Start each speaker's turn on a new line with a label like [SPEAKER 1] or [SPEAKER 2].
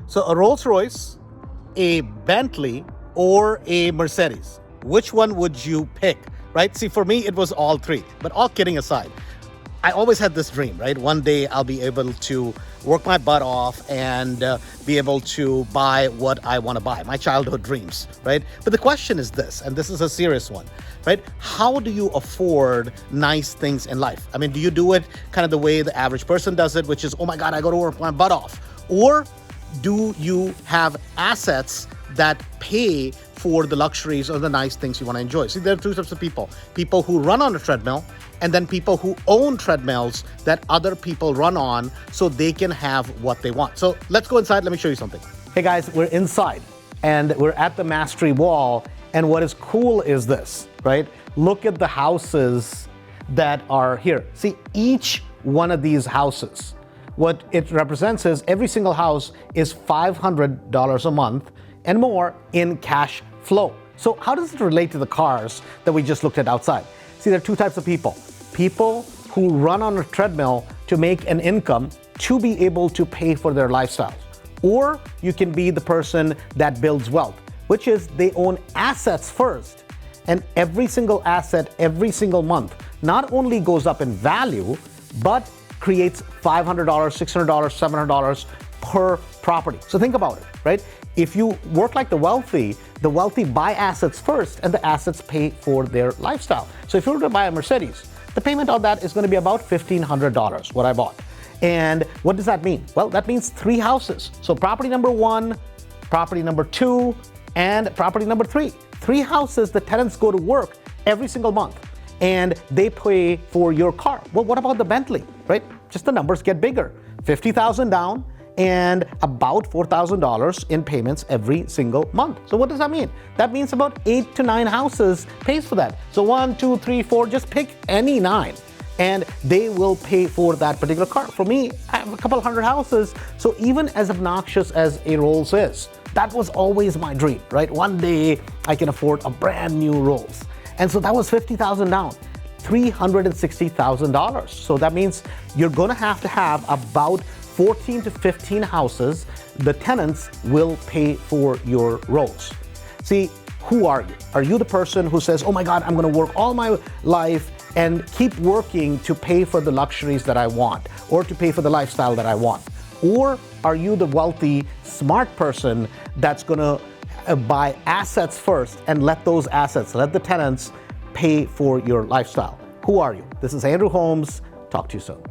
[SPEAKER 1] So a Rolls Royce, a Bentley, or a Mercedes? Which one would you pick, right? See, for me, it was all three. But all kidding aside, I always had this dream, right? One day I'll be able to work my butt off and be able to buy what I want to buy, my childhood dreams, right? But the question is this, and this is a serious one, right? How do you afford nice things in life? I mean, do you do it kind of the way the average person does it, which is, oh my God, I got to work my butt off? Or do you have assets that pay for the luxuries or the nice things you want to enjoy? See, there are two types of people. People who run on a treadmill, and then people who own treadmills that other people run on so they can have what they want. So let's go inside. Let me show you something. Hey guys, we're inside and we're at the Mastery Wall. And what is cool is this, right? Look at the houses that are here. See, each one of these houses, what it represents is every single house is $500 a month and more in cash flow. So how does it relate to the cars that we just looked at outside? See, there are two types of people. People who run on a treadmill to make an income to be able to pay for their lifestyles. Or you can be the person that builds wealth, which is they own assets first. And every single asset, every single month, not only goes up in value, but creates $500, $600, $700 per property. So think about it, right? If you work like the wealthy buy assets first and the assets pay for their lifestyle. So if you were to buy a Mercedes, the payment on that is going to be about $1,500, what I bought. And what does that mean? Well, that means 3 houses. So property number 1, property number 2, and property number 3. 3 houses, the tenants go to work every single month and they pay for your car. Well, what about the Bentley, right? Just the numbers get bigger. $50,000 down and about $4,000 in payments every single month. So what does that mean? That means about 8 to 9 houses pays for that. So 1, 2, 3, 4, just pick any 9 and they will pay for that particular car. For me, I have a couple hundred houses. So even as obnoxious as a Rolls is, that was always my dream, right? One day I can afford a brand new Rolls. And so that was $50,000 down. $360,000. So that means you're gonna have to have about 14 to 15 houses. The tenants will pay for your Rolls. See, who are you? Are you the person who says, oh my God, I'm gonna work all my life and keep working to pay for the luxuries that I want or to pay for the lifestyle that I want? Or are you the wealthy, smart person that's gonna buy assets first and let those assets, let the tenants pay for your lifestyle? Who are you? This is Andrew Holmes. Talk to you soon.